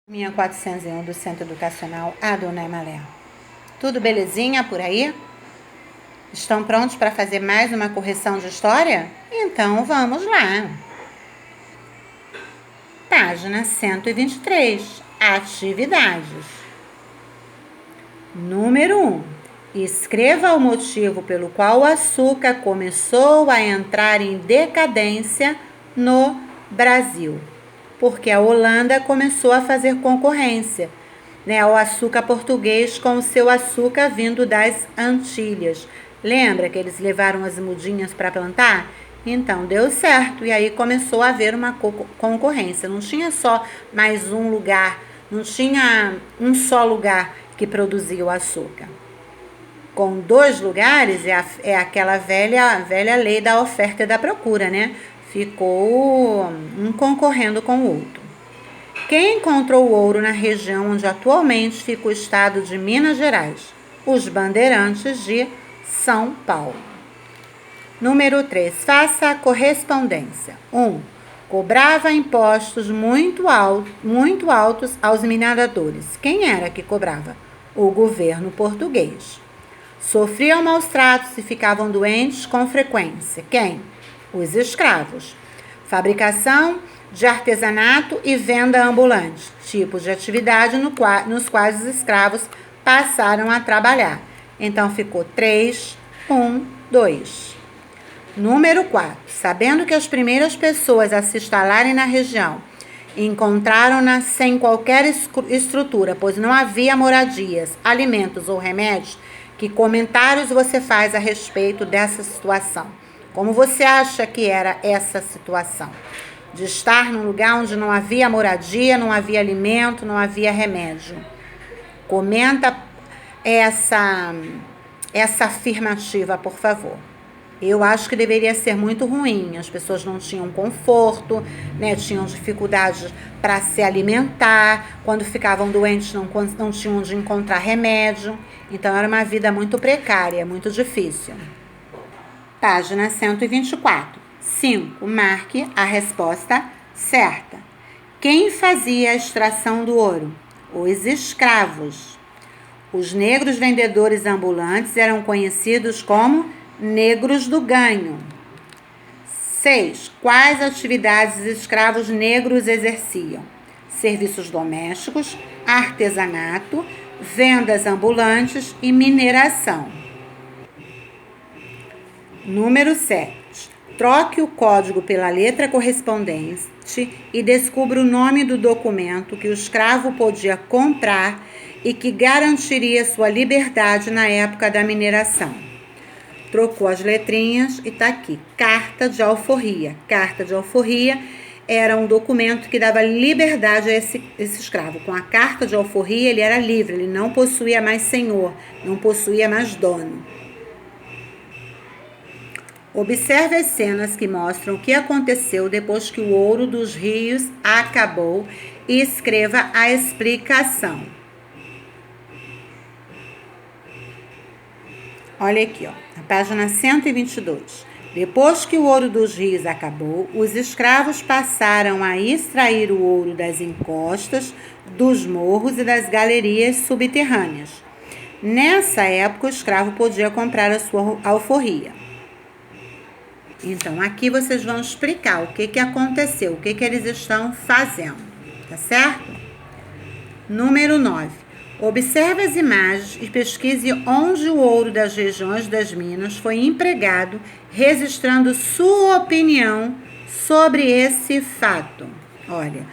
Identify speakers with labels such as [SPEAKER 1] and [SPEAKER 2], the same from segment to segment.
[SPEAKER 1] Minha 401 do Centro Educacional Adonai Malé. Tudo belezinha por aí? Estão prontos para fazer mais uma correção de história? Então vamos lá. Página 123. Atividades. Número 1. Escreva o motivo pelo qual o açúcar começou a entrar em decadência no Brasil. Porque a Holanda começou a fazer concorrência, ao açúcar português com o seu açúcar vindo das Antilhas. Lembra que eles levaram as mudinhas para plantar? Então deu certo e aí começou a haver uma concorrência. Não tinha só mais um lugar, não tinha um só lugar que produzia o açúcar. Com dois lugares é aquela velha lei da oferta e da procura, né? Ficou um concorrendo com o outro. Quem encontrou o ouro na região onde atualmente fica o estado de Minas Gerais? Os bandeirantes de São Paulo. Número 3. Faça a correspondência. 1. Cobrava impostos muito altos aos mineradores. Quem era que cobrava? O governo português. Sofriam maus tratos e ficavam doentes com frequência. Quem? Os escravos. Fabricação de artesanato e venda ambulante, tipos de atividade nos quais os escravos passaram a trabalhar. Então ficou 3, 1, 2. Número 4. Sabendo que as primeiras pessoas a se instalarem na região encontraram-na sem qualquer estrutura, pois não havia moradias, alimentos ou remédios, que comentários você faz a respeito dessa situação? Como você acha que era essa situação? De estar num lugar onde não havia moradia, não havia alimento, não havia remédio. Comenta essa afirmativa, por favor. Eu acho que deveria ser muito ruim. As pessoas não tinham conforto, tinham dificuldade para se alimentar. Quando ficavam doentes, não tinham onde encontrar remédio. Então, era uma vida muito precária, muito difícil. Página 124. 5. Marque a resposta certa. Quem fazia a extração do ouro? Os escravos. Os negros vendedores ambulantes eram conhecidos como negros do ganho. 6. Quais atividades os escravos negros exerciam? Serviços domésticos, artesanato, vendas ambulantes e mineração. Número 7. Troque o código pela letra correspondente e descubra o nome do documento que o escravo podia comprar e que garantiria sua liberdade na época da mineração. Trocou as letrinhas e está aqui. Carta de alforria. Carta de alforria era um documento que dava liberdade a esse escravo. Com a carta de alforria, ele era livre, ele não possuía mais senhor, não possuía mais dono. Observe as cenas que mostram o que aconteceu depois que o ouro dos rios acabou e escreva a explicação. Olha aqui, na página 122. Depois que o ouro dos rios acabou, os escravos passaram a extrair o ouro das encostas, dos morros e das galerias subterrâneas. Nessa época, o escravo podia comprar a sua alforria. Então, aqui vocês vão explicar o que aconteceu, o que eles estão fazendo, tá certo? Número 9. Observe as imagens e pesquise onde o ouro das regiões das minas foi empregado, registrando sua opinião sobre esse fato. Olha,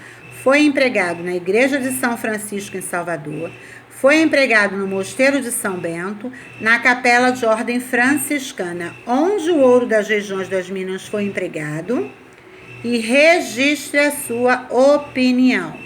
[SPEAKER 1] foi empregado na Igreja de São Francisco, em Salvador, foi empregado no Mosteiro de São Bento, na Capela de Ordem Franciscana, onde o ouro das regiões das minas foi empregado, e registre a sua opinião.